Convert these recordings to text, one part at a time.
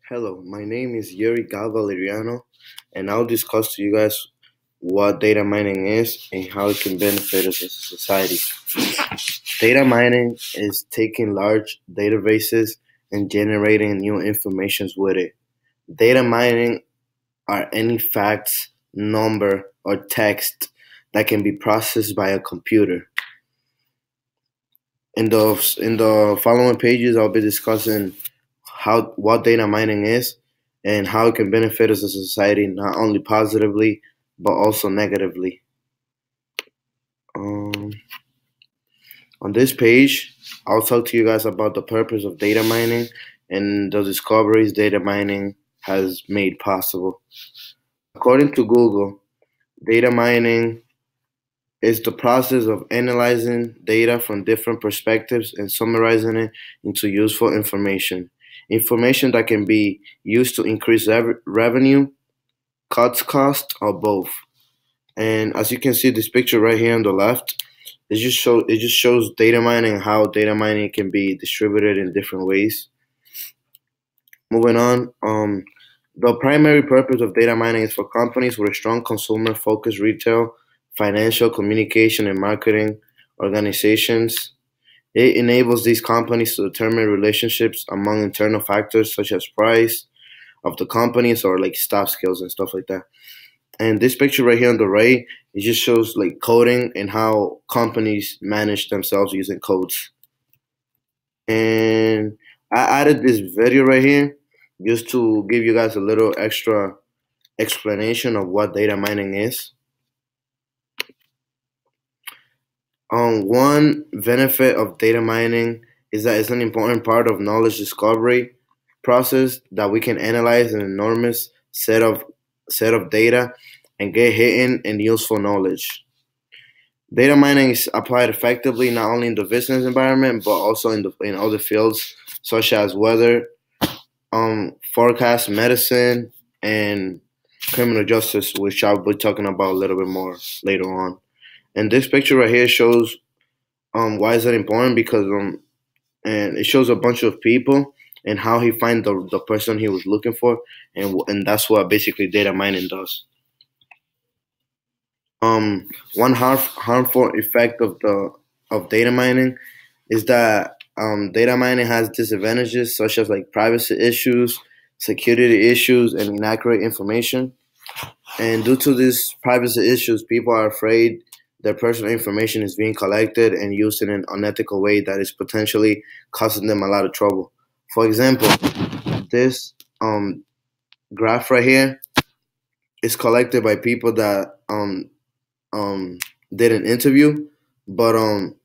Hello, my name is Yuri Gal Valeriano, and I'll discuss to you guys what data mining is and how it can benefit us as a society. Data mining is taking large databases and generating new informations with it. Data mining are any facts, number, or text that can be processed by a computer. In the following pages, I'll be discussing what data mining is and how it can benefit us as a society, not only positively but also negatively. Um, on this page, I'll talk to you guys about the purpose of data mining and the discoveries data mining has made possible. According to Google, data mining is the process of analyzing data from different perspectives and summarizing it into useful information. Information that can be used to increase revenue, cuts cost, or both. And as you can see, this picture right here on the left, it just shows data mining and how data mining can be distributed in different ways. Moving on, the primary purpose of data mining is for companies with a strong consumer-focused retail, financial, communication, and marketing organizations. It enables these companies to determine relationships among internal factors such as price of the companies or like staff skills and stuff like that. And this picture right here on the right, it just shows like coding and how companies manage themselves using codes. And I added this video right here just to give you guys a little extra explanation of what data mining is. One benefit of data mining is that it's an important part of knowledge discovery process that we can analyze an enormous set of data and get hidden and useful knowledge. Data mining is applied effectively not only in the business environment but also in other fields such as weather, forecast, medicine, and criminal justice, which I'll be talking about a little bit more later on. And this picture right here shows why is that important because and it shows a bunch of people and how he find the person he was looking for, and that's what basically data mining does. One harmful effect of data mining is that data mining has disadvantages such as like privacy issues, security issues, and inaccurate information. And due to these privacy issues, people are afraid their personal information is being collected and used in an unethical way that is potentially causing them a lot of trouble. For example, this graph right here is collected by people that did an interview, but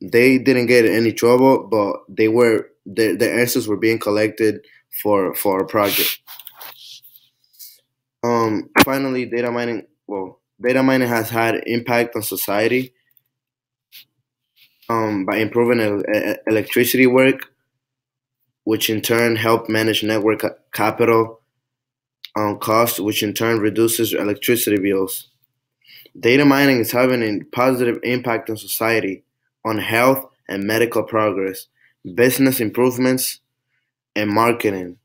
they didn't get in any trouble, but their answers were being collected for a project. Finally, data mining has had impact on society by improving electricity work, which in turn help manage network capital cost, which in turn reduces electricity bills. Data mining is having a positive impact on society, on health and medical progress, business improvements, and marketing.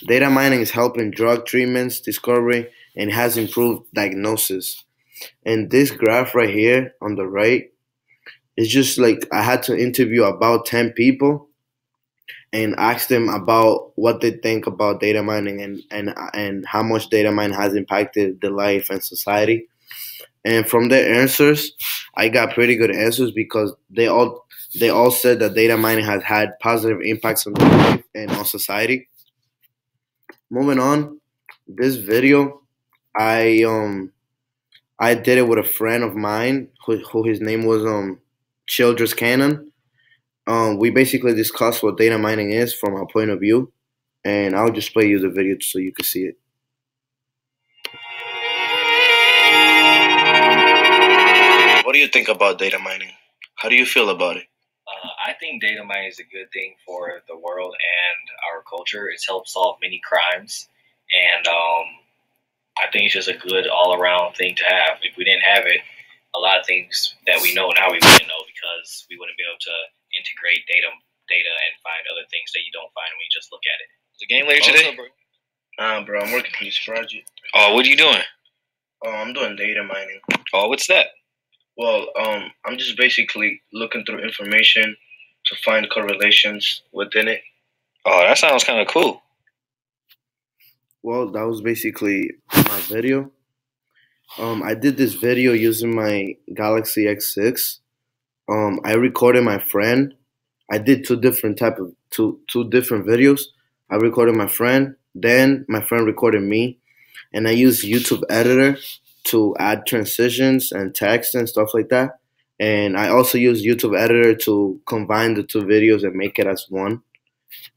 Data mining is helping drug treatments, discovery, and has improved diagnosis. And this graph right here on the right is just like I had to interview about 10 people and ask them about what they think about data mining and how much data mining has impacted their life and society. And from their answers, I got pretty good answers because they all said that data mining has had positive impacts on their life and on society. Moving on, this video, I um I did it with a friend of mine who his name was Childress Cannon. We basically discussed what data mining is from our point of view, and I'll just play you the video so you can see it. What do you think about data mining? How do you feel about it? I think data mining is a good thing for the world and our culture. It's helped solve many crimes, and I think it's just a good all-around thing to have. If we didn't have it, a lot of things that we know now we wouldn't know because we wouldn't be able to integrate data and find other things that you don't find when you just look at it. The game later today? Bro. Nah, bro, I'm working for this project. Oh, what are you doing? Oh, I'm doing data mining. Oh, what's that? Well, I'm just basically looking through information to find correlations within it. Oh, that sounds kind of cool. Well, that was basically my video. I did this video using my Galaxy X6. I recorded my friend. I did two different videos. I recorded my friend, then my friend recorded me, and I used YouTube editor to add transitions and text and stuff like that. And I also use YouTube editor to combine the two videos and make it as one.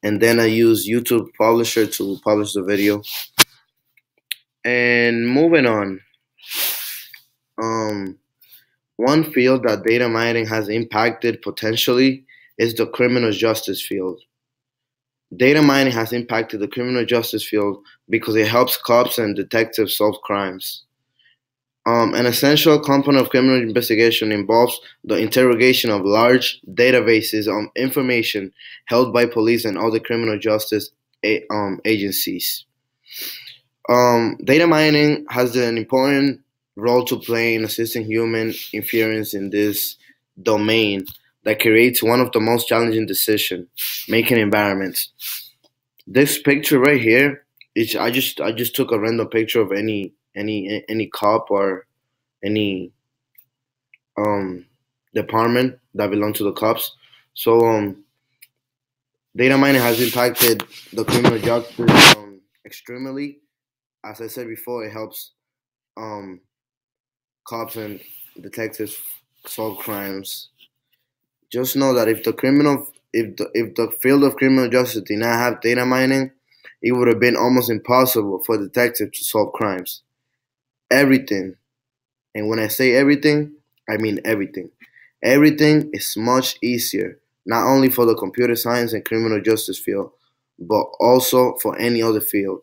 And then I use YouTube publisher to publish the video. And moving on, um, one field that data mining has impacted potentially is the criminal justice field. Data mining has impacted the criminal justice field because it helps cops and detectives solve crimes. An essential component of criminal investigation involves the interrogation of large databases of information held by police and other criminal justice agencies. Data mining has an important role to play in assisting human inference in this domain that creates one of the most challenging decision-making environments. This picture right here is I just took a random picture of any cop or any department that belong to the cops. So data mining has impacted the criminal justice extremely. As I said before, it helps cops and detectives solve crimes. Just know that if the field of criminal justice did not have data mining, it would have been almost impossible for detectives to solve crimes. Everything, and when I say everything, I mean everything. Everything is much easier, not only for the computer science and criminal justice field, but also for any other field.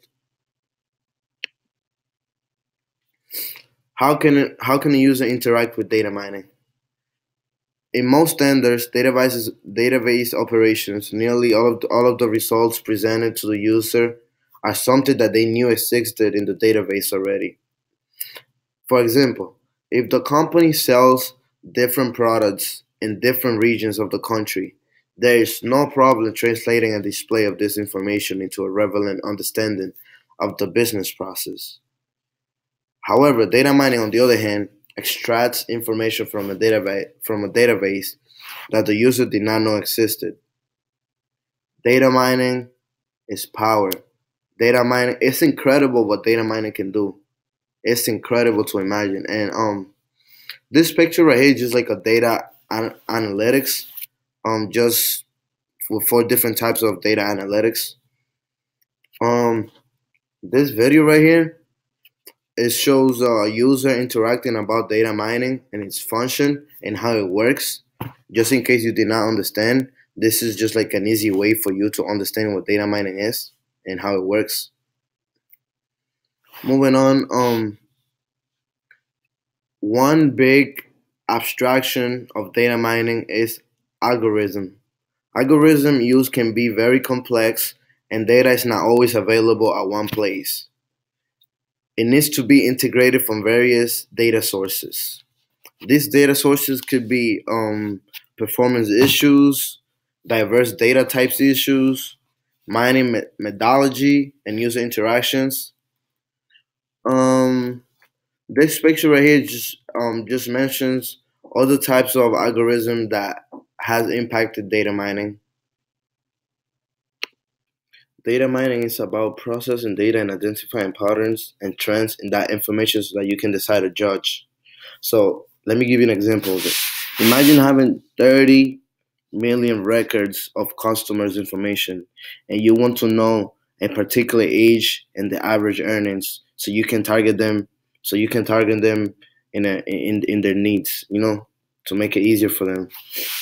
How can a user interact with data mining? In most standards database operations, nearly all of the results presented to the user are something that they knew existed in the database already. For example, if the company sells different products in different regions of the country, there is no problem translating a display of this information into a relevant understanding of the business process. However, data mining, on the other hand, extracts information from a database that the user did not know existed. Data mining is power. Data mining, it's incredible what data mining can do. It's incredible to imagine. And this picture right here is just like a analytics. Just for four different types of data analytics. Um, this video right here, it shows a user interacting about data mining and its function and how it works. Just in case you did not understand, this is just like an easy way for you to understand what data mining is and how it works. Moving on, one big abstraction of data mining is algorithm. Algorithm use can be very complex and data is not always available at one place. It needs to be integrated from various data sources. These data sources could be performance issues, diverse data types issues, mining methodology, and user interactions. Um, this picture right here just mentions other types of algorithm that has impacted data mining. Data mining is about processing data and identifying patterns and trends in that information so that you can decide to judge. So let me give you an example of it. Imagine having 30 million records of customers' information and you want to know a particular age and the average earnings so you can target them in their needs, to make it easier for them.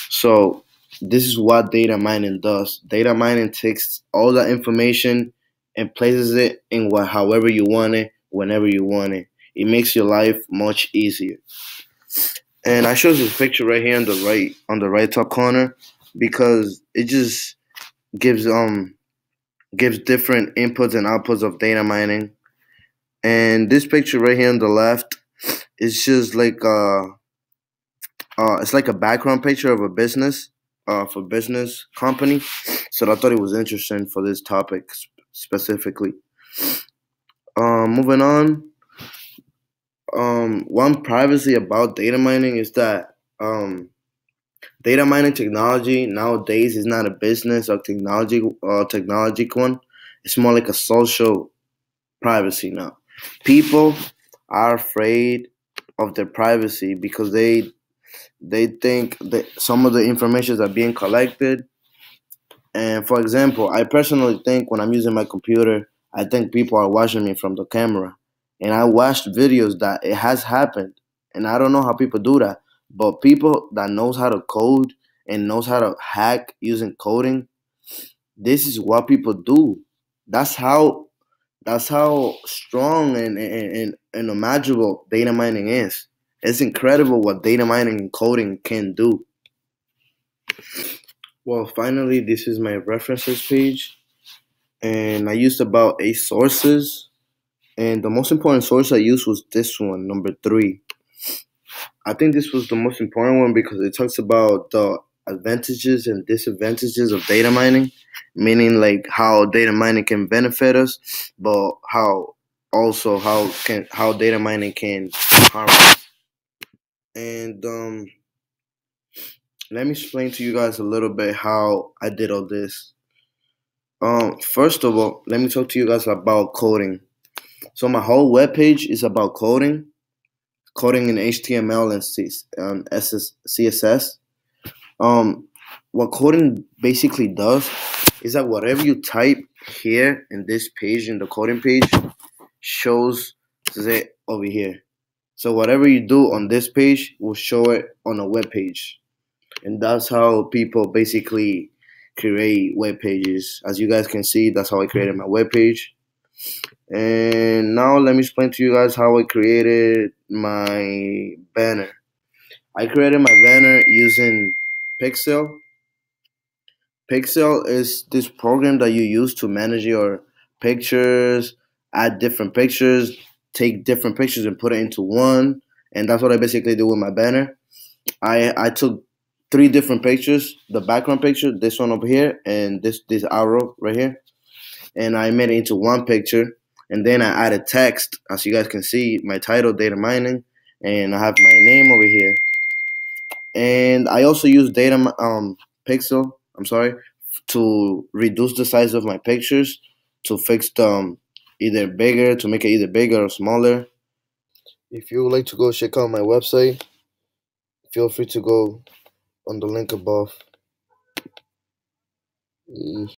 So this is what data mining does. Data mining takes all that information and places it in however you want it, whenever you want it. It makes your life much easier. And I show this picture right here on the right top corner because it just gives gives different inputs and outputs of data mining. And this picture right here on the left is just like it's like a background picture of a business, for business company. So I thought it was interesting for this topic specifically. Moving on. One privacy about data mining is that data mining technology nowadays is not a business or technology one. It's more like a social privacy now. People are afraid of their privacy because they think that some of the information are being collected. And for example, I personally think when I'm using my computer, I think people are watching me from the camera. And I watched videos that it has happened. And I don't know how people do that. But people that knows how to code and knows how to hack using coding, this is what people do. That's how that's how strong and imaginable data mining is. It's incredible what data mining and coding can do. Well, finally, this is my references page, and I used about 8 sources. And the most important source I used was this one, number 3. I think this was the most important one because it talks about the advantages and disadvantages of data mining, meaning like how data mining can benefit us, but how data mining can harm us. And let me explain to you guys a little bit how I did all this. First of all, let me talk to you guys about coding. So my whole webpage is about coding in HTML and CSS. What coding basically does is that whatever you type here in this page, in the coding page, shows it over here. So whatever you do on this page will show it on a web page. And that's how people basically create web pages. As you guys can see, that's how I created my web page. And now let me explain to you guys how I created my banner. I created my banner using Pixel. Pixel is this program that you use to manage your pictures, add different pictures, take different pictures and put it into one. And that's what I basically do with my banner. I took 3 different pictures: the background picture, this one over here, and this arrow right here, and I made it into one picture. And then I added text, as you guys can see, my title, data mining, and I have my name over here. And I also use Pixel. I'm sorry, to reduce the size of my pictures, to fix them either bigger, to make it either bigger or smaller. If you would like to go check out my website, feel free to go on the link above.